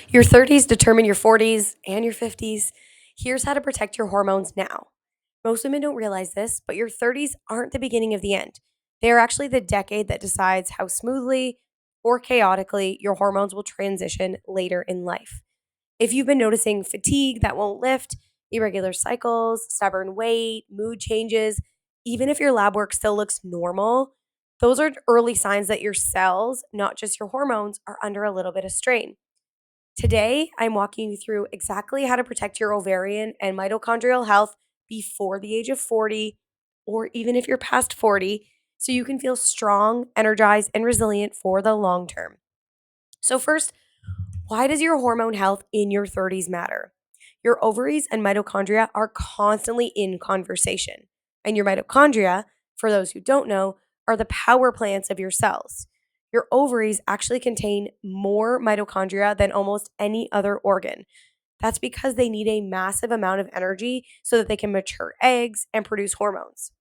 Your 30s determine your 40s and your 50s. Here's how to protect your hormones now. Most women don't realize this, but your 30s aren't the beginning of the end. They are actually the decade that decides how smoothly or chaotically your hormones will transition later in life. If you've been noticing fatigue that won't lift, irregular cycles, stubborn weight, mood changes, even if your lab work still looks normal, those are early signs that your cells, not just your hormones, are under a little bit of strain. Today, I'm walking you through exactly how to protect your ovarian and mitochondrial health before the age of 40, or even if you're past 40, so you can feel strong, energized, and resilient for the long term. So, first, why does your hormone health in your 30s matter? Your ovaries and mitochondria are constantly in conversation. And your mitochondria, for those who don't know, are the power plants of your cells. Your ovaries actually contain more mitochondria than almost any other organ. That's because they need a massive amount of energy so that they can mature eggs and produce hormones.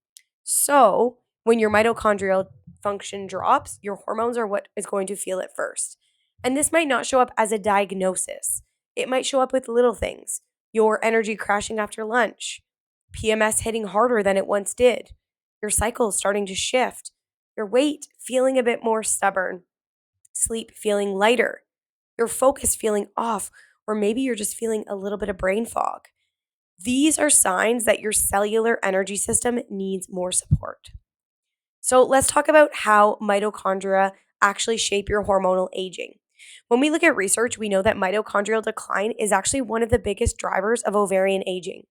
So, when your mitochondrial function drops, your hormones are what is going to feel it first. And this might not show up as a diagnosis. It might show up with little things. Your energy crashing after lunch, PMS hitting harder than it once did, your cycle starting to shift, your weight feeling a bit more stubborn, sleep feeling lighter, your focus feeling off, or maybe you're just feeling a little bit of brain fog. These are signs that your cellular energy system needs more support. So let's talk about how mitochondria actually shape your hormonal aging. When we look at research, we know that mitochondrial decline is actually one of the biggest drivers of ovarian aging.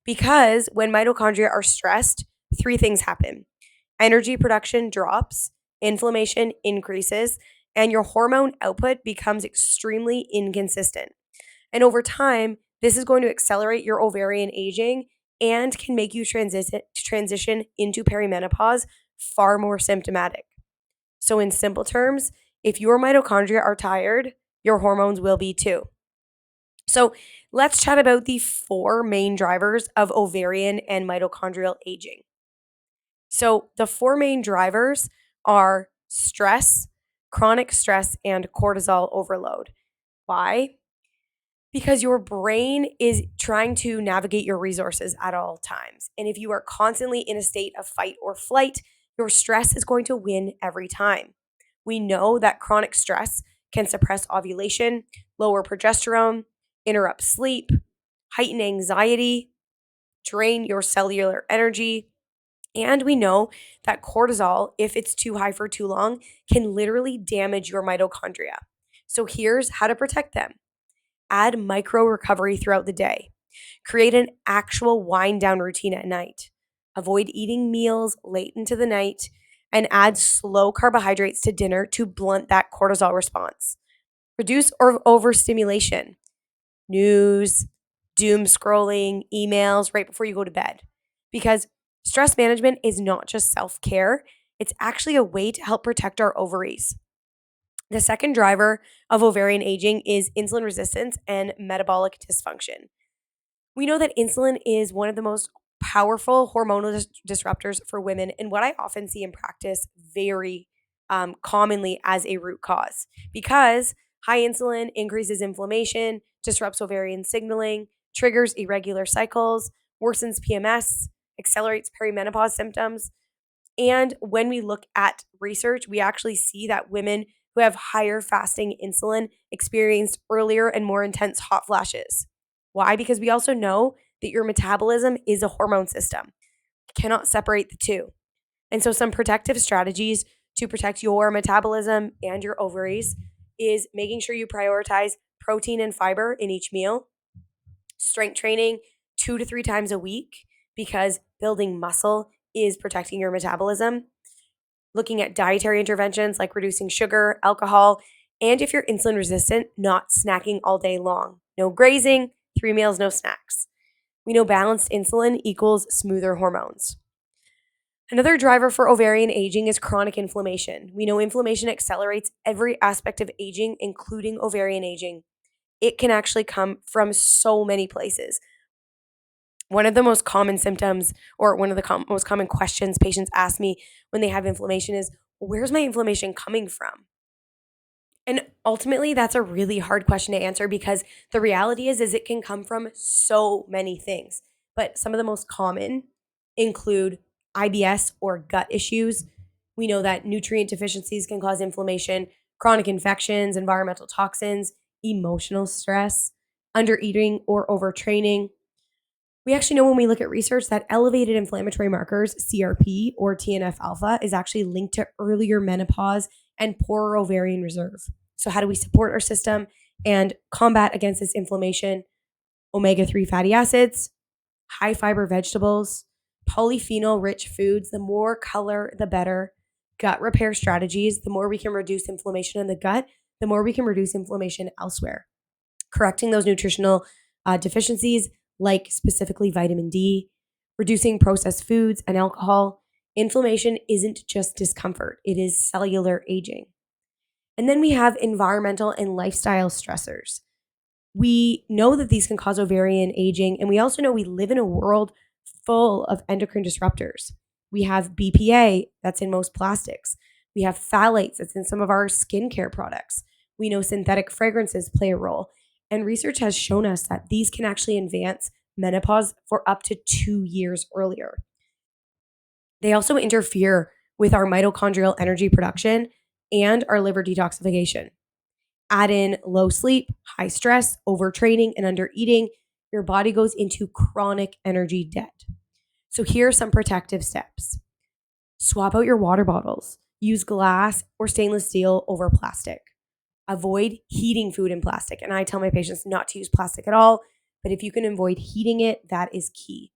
Because when mitochondria are stressed, three things happen: energy production drops, inflammation increases, and your hormone output becomes extremely inconsistent. And over time, this is going to accelerate your ovarian aging and can make you transition into perimenopause far more symptomatic. So, in simple terms, if your mitochondria are tired, your hormones will be too. So, let's chat about the four main drivers of ovarian and mitochondrial aging. So, the four main drivers are stress, chronic stress, and cortisol overload. Why? Because your brain is trying to navigate your resources at all times. And if you are constantly in a state of fight or flight, your stress is going to win every time. We know that chronic stress can suppress ovulation, lower progesterone, interrupt sleep, heighten anxiety, drain your cellular energy. And we know that cortisol, if it's too high for too long, can literally damage your mitochondria. So here's how to protect them: add micro recovery throughout the day. Create an actual wind down routine at night. Avoid eating meals late into the night and add slow carbohydrates to dinner to blunt that cortisol response. Reduce overstimulation, news, doom scrolling, emails right before you go to bed. Because stress management is not just self care, it's actually a way to help protect our ovaries. The second driver of ovarian aging is insulin resistance and metabolic dysfunction. We know that insulin is one of the most powerful hormonal disruptors for women, and what I often see in practice very commonly as a root cause. Because high insulin increases inflammation, disrupts ovarian signaling, triggers irregular cycles, worsens PMS, accelerates perimenopause symptoms. And when we look at research, we actually see that women who have higher fasting insulin experience earlier and more intense hot flashes. Why? Because we also know that your metabolism is a hormone system. You cannot separate the two. And so, some protective strategies to protect your metabolism and your ovaries is making sure you prioritize protein and fiber in each meal, strength training 2 to 3 times a week, because building muscle is protecting your metabolism, looking at dietary interventions like reducing sugar, alcohol, and if you're insulin resistant, not snacking all day long. No grazing, 3 meals, no snacks. We know balanced insulin equals smoother hormones. Another driver for ovarian aging is chronic inflammation. We know inflammation accelerates every aspect of aging, including ovarian aging. It can actually come from so many places. One of the most common symptoms, or one of the most common questions patients ask me when they have inflammation is, well, where's my inflammation coming from? And ultimately, that's a really hard question to answer because the reality is it can come from so many things. But some of the most common include IBS or gut issues. We know that nutrient deficiencies can cause inflammation, chronic infections, environmental toxins, emotional stress, undereating or overtraining. We actually know when we look at research that elevated inflammatory markers, CRP or TNF alpha, is actually linked to earlier menopause and poorer ovarian reserve. So, how do we support our system and combat against this inflammation? Omega 3 fatty acids, high fiber vegetables, polyphenol rich foods. The more color, the better. Gut repair strategies. The more we can reduce inflammation in the gut, the more we can reduce inflammation elsewhere. Correcting those nutritional deficiencies, like specifically vitamin D, reducing processed foods and alcohol. Inflammation isn't just discomfort, it is cellular aging. And then we have environmental and lifestyle stressors. We know that these can cause ovarian aging, and we also know we live in a world full of endocrine disruptors. We have BPA that's in most plastics. We have phthalates that's in some of our skincare products. We know synthetic fragrances play a role. And research has shown us that these can actually advance menopause for up to 2 years earlier. They also interfere with our mitochondrial energy production and our liver detoxification. Add in low sleep, high stress, overtraining, and undereating, your body goes into chronic energy debt. So here are some protective steps. Swap out your water bottles. Use glass or stainless steel over plastic. Avoid heating food in plastic. And I tell my patients not to use plastic at all, but if you can avoid heating it, that is key.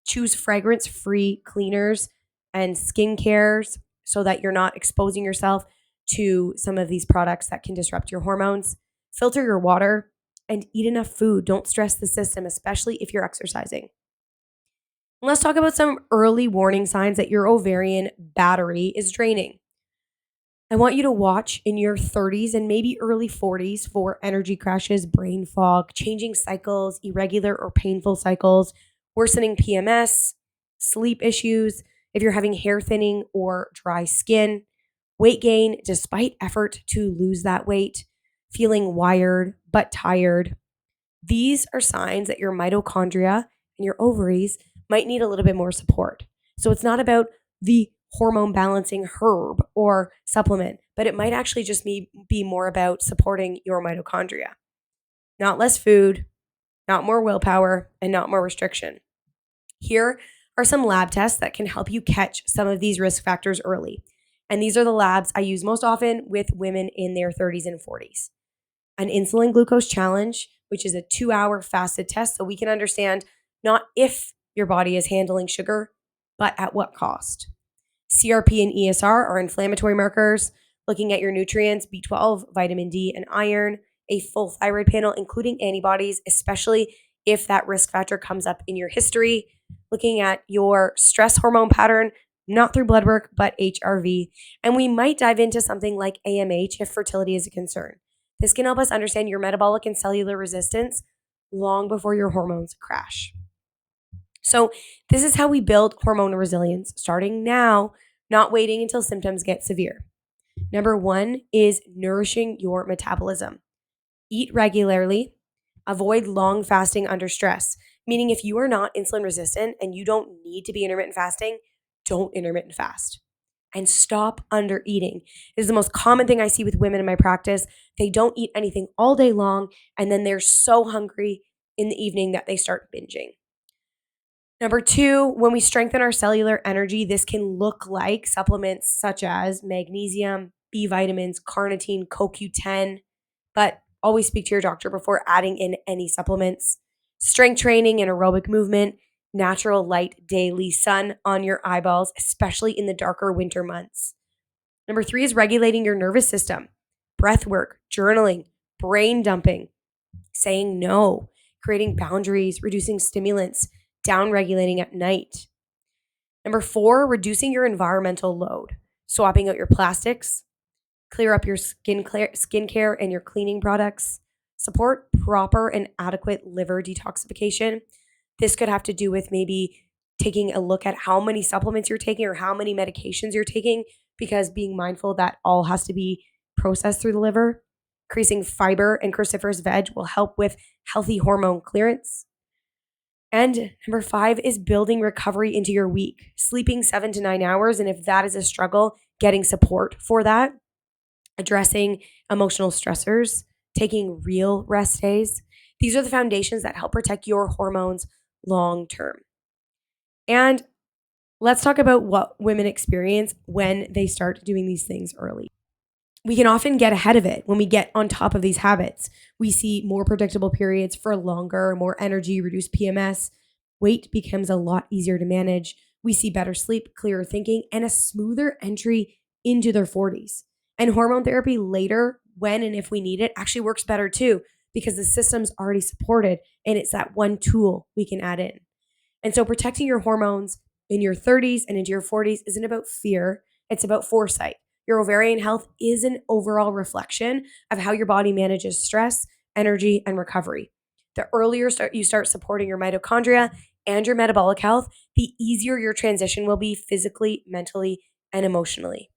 Choose fragrance-free cleaners and skincares so that you're not exposing yourself to some of these products that can disrupt your hormones. Filter your water and eat enough food. Don't stress the system, especially if you're exercising. Let's talk about some early warning signs that your ovarian battery is draining. I want you to watch in your 30s and maybe early 40s for energy crashes, brain fog, changing cycles, irregular or painful cycles, worsening PMS, sleep issues, if you're having hair thinning or dry skin, weight gain despite effort to lose that weight, feeling wired but tired. These are signs that your mitochondria and your ovaries might need a little bit more support. So it's not about the hormone balancing herb or supplement, but it might actually just be more about supporting your mitochondria. Not less food, not more willpower, and not more restriction. Here are some lab tests that can help you catch some of these risk factors early. And these are the labs I use most often with women in their 30s and 40s. An insulin glucose challenge, which is a 2-hour fasted test so we can understand not if your body is handling sugar, but at what cost. CRP and ESR are inflammatory markers, looking at your nutrients, B12, vitamin D, and iron, a full thyroid panel, including antibodies, especially if that risk factor comes up in your history, looking at your stress hormone pattern, not through blood work, but HRV. And we might dive into something like AMH if fertility is a concern. This can help us understand your metabolic and cellular resistance long before your hormones crash. So this is how we build hormonal resilience, starting now, not waiting until symptoms get severe. Number 1 is nourishing your metabolism. Eat regularly. Avoid long fasting under stress, meaning if you are not insulin resistant and you don't need to be intermittent fasting, don't intermittent fast. And stop under eating. It is the most common thing I see with women in my practice. They don't eat anything all day long, and then they're so hungry in the evening that they start binging. Number 2, when we strengthen our cellular energy, this can look like supplements such as magnesium, B vitamins, carnitine, CoQ10, but always speak to your doctor before adding in any supplements. Strength training and aerobic movement, natural light daily sun on your eyeballs, especially in the darker winter months. Number 3 is regulating your nervous system, breath work, journaling, brain dumping, saying no, creating boundaries, reducing stimulants, down regulating at night. Number 4, reducing your environmental load, swapping out your plastics, clear up your skincare and your cleaning products, support proper and adequate liver detoxification. This could have to do with maybe taking a look at how many supplements you're taking or how many medications you're taking, because being mindful that all has to be processed through the liver. Increasing fiber and cruciferous veg will help with healthy hormone clearance. And number 5 is building recovery into your week, sleeping 7 to 9 hours. And if that is a struggle, getting support for that, addressing emotional stressors, taking real rest days. These are the foundations that help protect your hormones long term. And let's talk about what women experience when they start doing these things early. We can often get ahead of it when we get on top of these habits. We see more predictable periods for longer, more energy, reduced PMS. Weight becomes a lot easier to manage. We see better sleep, clearer thinking, and a smoother entry into their 40s. And hormone therapy later, when and if we need it, actually works better too, because the system's already supported and it's that one tool we can add in. And so protecting your hormones in your 30s and into your 40s isn't about fear, it's about foresight. Your ovarian health is an overall reflection of how your body manages stress, energy, and recovery. The earlier you start supporting your mitochondria and your metabolic health, the easier your transition will be physically, mentally, and emotionally.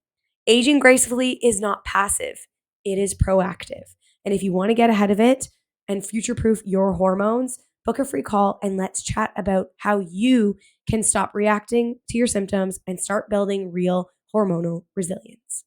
Aging gracefully is not passive, it is proactive. And if you want to get ahead of it and future proof your hormones, book a free call and let's chat about how you can stop reacting to your symptoms and start building real hormonal resilience.